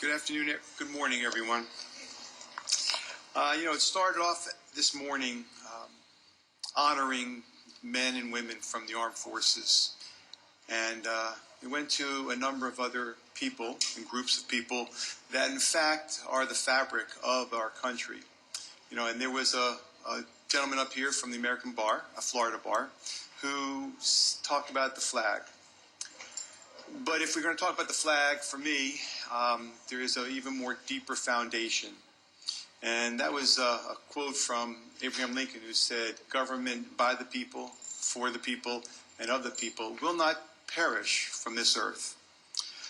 Good afternoon, good morning, everyone. It started off this morning honoring men and women from the armed forces. And we went to a number of other people and groups of people that, in fact, are the fabric of our country. And there was a gentleman up here from the American bar, a Florida bar, who talked about the flag. But if we're going to talk about the flag, for me, there is an even more deeper foundation. And that was a quote from Abraham Lincoln, who said, "Government by the people, for the people, and of the people will not perish from this earth."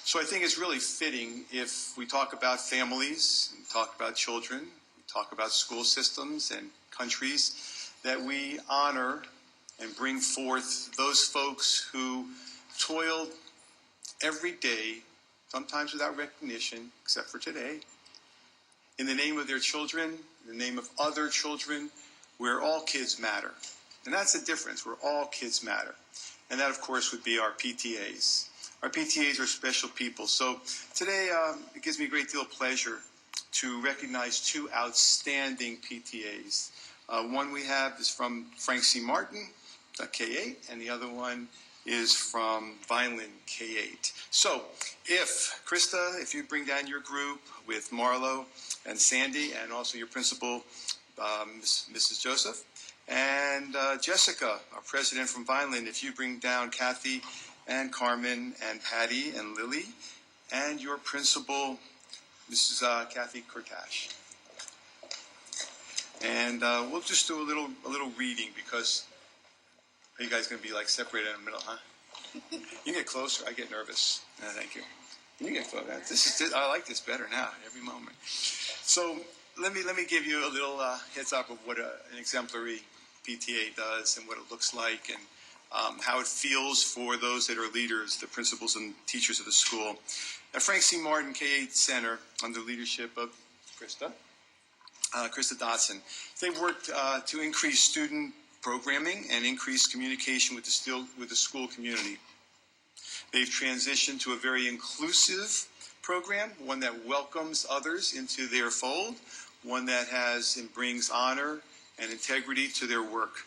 So I think it's really fitting if we talk about families, and talk about children, we talk about school systems and countries, that we honor and bring forth those folks who toiled every day, sometimes without recognition, except for today, in the name of their children, in the name of other children, where all kids matter. And that's the difference, where all kids matter. And that, of course, would be our PTAs. Our PTAs are special people. So today, it gives me a great deal of pleasure to recognize two outstanding PTAs. One we have is from Frank C. Martin, K8, and the other one is from Vineland, K8. So, Krista, if you bring down your group with Marlo and Sandy, and also your principal, Mrs. Joseph, and Jessica, our president from Vineland, if you bring down Kathy and Carmen and Patty and Lily, and your principal, Mrs. Kathy Kurtash. And we'll just do a little reading, because are you guys going to be like separated in the middle, huh? You get closer. I get nervous. Thank you. You get closer. I like this better now, every moment. So let me give you a little heads up of what an exemplary PTA does and what it looks like, and how it feels for those that are leaders, the principals and teachers of the school. At Frank C. Martin K8 Center, under the leadership of Krista Dotson, they've worked to increase student programming and increase communication with the school community. They've transitioned to a very inclusive program, one that welcomes others into their fold, one that has and brings honor and integrity to their work.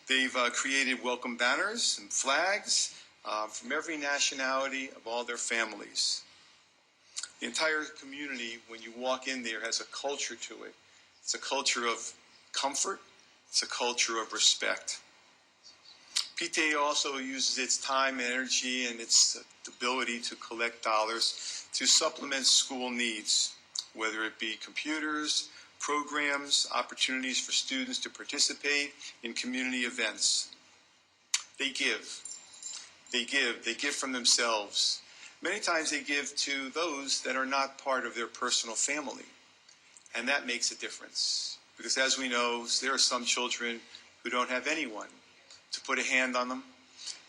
They've created welcome banners and flags from every nationality of all their families. The entire community, when you walk in there, has a culture to it. It's a culture of comfort. It's a culture of respect. PTA also uses its time and energy and its ability to collect dollars to supplement school needs, whether it be computers, programs, opportunities for students to participate in community events. They give. They give from themselves. Many times they give to those that are not part of their personal family, and that makes a difference. Because as we know, there are some children who don't have anyone to put a hand on them,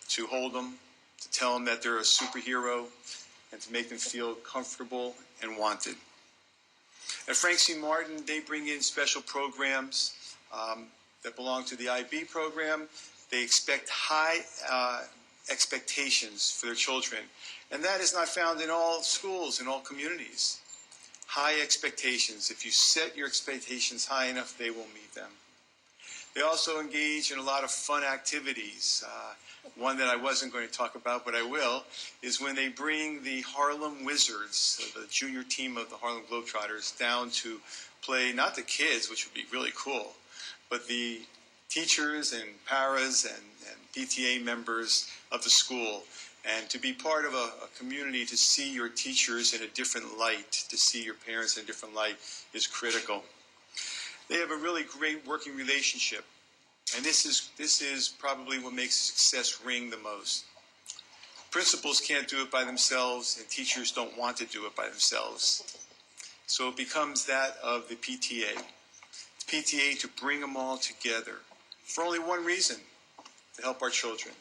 to hold them, to tell them that they're a superhero, and to make them feel comfortable and wanted. At Frank C. Martin, they bring in special programs that belong to the IB program. They expect high expectations for their children, and that is not found in all schools, in all communities. High expectations. If you set your expectations high enough, they will meet them. They also engage in a lot of fun activities. One that I wasn't going to talk about, but I will, is when they bring the Harlem Wizards, the junior team of the Harlem Globetrotters, down to play, not the kids, which would be really cool, but the teachers and paras and PTA members of the school. And to be part of a community, to see your teachers in a different light, to see your parents in a different light, is critical. They have a really great working relationship. And this is probably what makes success ring the most. Principals can't do it by themselves, and teachers don't want to do it by themselves. So it becomes that of the PTA. The PTA to bring them all together for only one reason: to help our children,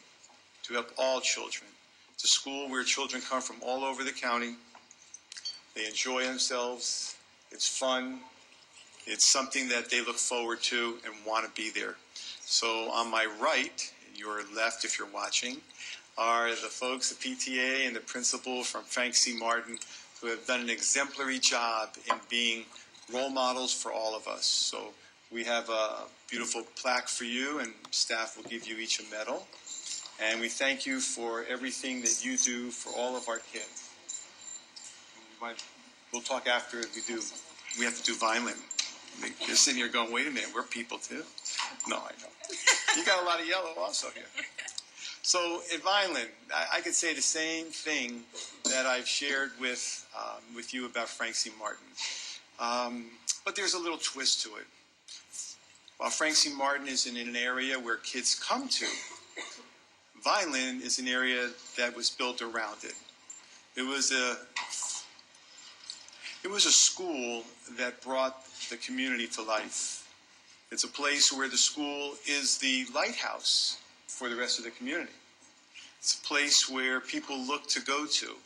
to help all children. It's a school where children come from all over the county. They enjoy themselves. It's fun. It's something that they look forward to and want to be there. So on my right, your left if you're watching, are the folks, the PTA and the principal from Frank C. Martin, who who have done an exemplary job in being role models for all of us. So we have a beautiful plaque for you, and staff will give you each a medal. And we thank you for everything that you do for all of our kids. We'll talk after we do. We have to do Vineland. You're sitting here going, wait a minute, we're people too. No, I know. You got a lot of yellow also here. So at Vineland, I could say the same thing that I've shared with you about Frank C. Martin. But there's a little twist to it. While Frank C. Martin is in an area where kids come to, Vineland is an area that was built around it. It was a school that brought the community to life. It's a place where the school is the lighthouse for the rest of the community. It's a place where people look to go to.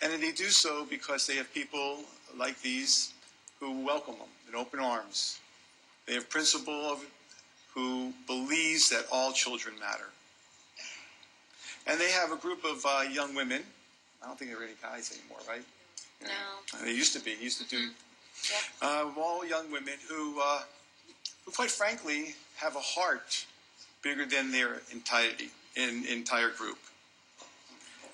And they do so because they have people like these who welcome them in open arms. They have principal who believes that all children matter. And they have a group of young women. I don't think there are any guys anymore, right? No. They used to be. Used to do. All young women who quite frankly, have a heart bigger than their entire group.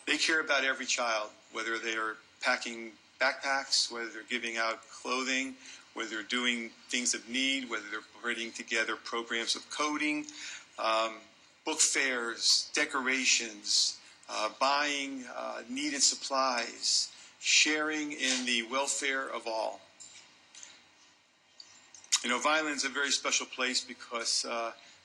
They care about every child, whether they are packing backpacks, whether they're giving out clothing, whether they're doing things of need, whether they're putting together programs of coding, book fairs, decorations, buying needed supplies, sharing in the welfare of all. You know, Vineland's a very special place because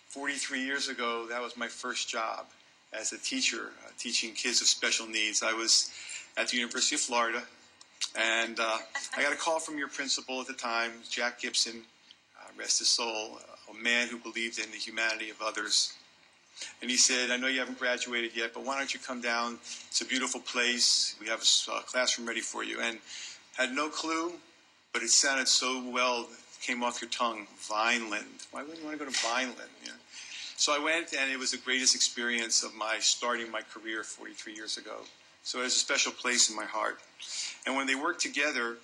43 years ago, that was my first job as a teacher, teaching kids with special needs. I was at the University of Florida, and I got a call from your principal at the time, Jack Gibson, rest his soul, a man who believed in the humanity of others. And he said, I know you haven't graduated yet, but why don't you come down? It's a beautiful place. We have a classroom ready for you. And had no clue, but it sounded so well, it came off your tongue, Vineland. Why wouldn't you want to go to Vineland? Yeah. So I went, and it was the greatest experience of my starting my career 43 years ago. So it has a special place in my heart. And when they work together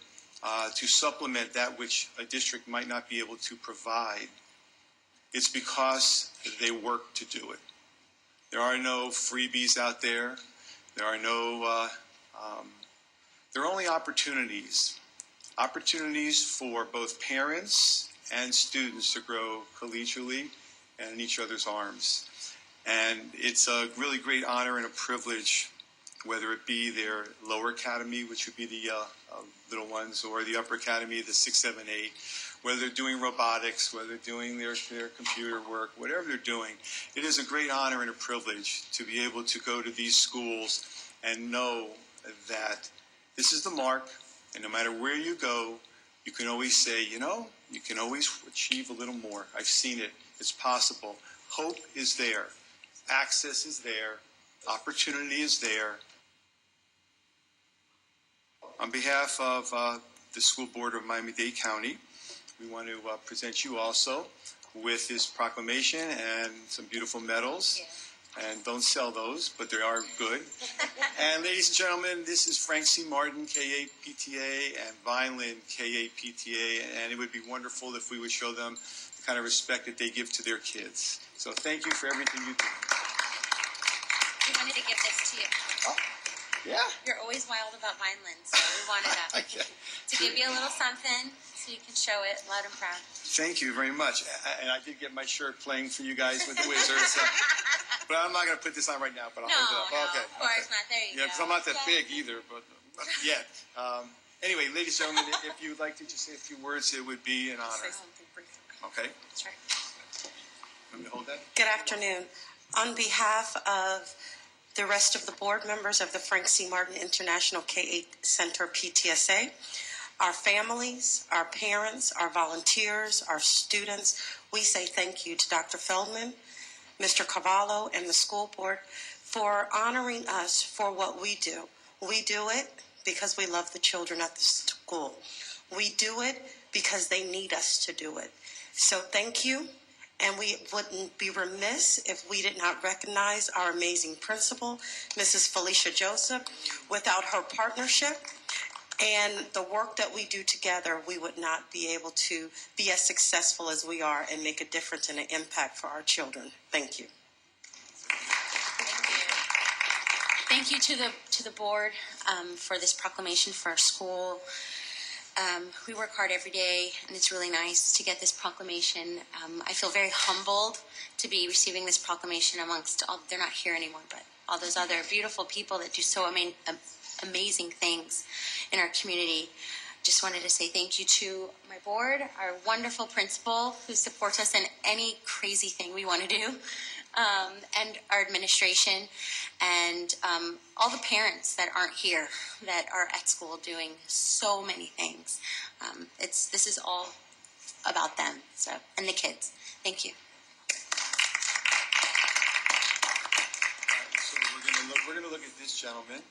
to supplement that which a district might not be able to provide, it's because they work to do it. There are no freebies out there. There are no, there are only opportunities. Opportunities for both parents and students to grow collegially and in each other's arms. And it's a really great honor and a privilege, whether it be their lower academy, which would be the little ones, or the upper academy, the 6, 7, 8, whether they're doing robotics, whether they're doing their computer work, whatever they're doing. It is a great honor and a privilege to be able to go to these schools and know that this is the mark, and no matter where you go, you can always say, you know, you can always achieve a little more. I've seen it. It's possible. Hope is there. Access is there. Opportunity is there. On behalf of the school board of Miami-Dade County, we want to present you also with this proclamation and some beautiful medals. Yeah. And don't sell those, but they are good. And ladies and gentlemen, this is Frank C. Martin, K8PTA, and Vineland, K8PTA, and it would be wonderful if we would show them the kind of respect that they give to their kids. So thank you for everything you do. We wanted to give this to you. Oh, yeah. You're always wild about Vineland, so we wanted to give you a little something so you can show it loud and proud. Thank you very much. And I did get my shirt playing for you guys with the Wizards. But I'm not going to put this on right now, but I'll hold it up. Okay, of course not. There you go. Yeah, because I'm not that big either, but not yet. Anyway, ladies and gentlemen, if you'd like to just say a few words, it would be an honor. Say something briefly. Okay. That's right. Want me to hold that? Good afternoon. On behalf of the rest of the board members of the Frank C. Martin International K8 Center PTSA, our families, our parents, our volunteers, our students, we say thank you to Dr. Feldman, Mr. Cavallo, and the school board for honoring us for what we do. We do it because we love the children at the school. We do it because they need us to do it. So thank you, And we wouldn't be remiss if we did not recognize our amazing principal, Mrs. Felicia Joseph. Without her partnership and the work that we do together, we would not be able to be as successful as we are and make a difference and an impact for our children. Thank you. Thank you to the board for this proclamation for our school. We work hard every day, and it's really nice to get this proclamation. I feel very humbled to be receiving this proclamation amongst all, they're not here anymore, but all those other beautiful people that do so amazing things in our community. Just wanted to say thank you to my board, our wonderful principal who supports us in any crazy thing we want to do, and our administration, and all the parents that aren't here that are at school doing so many things. This is all about them, so, and the kids. Thank you. So we're gonna look at this gentleman.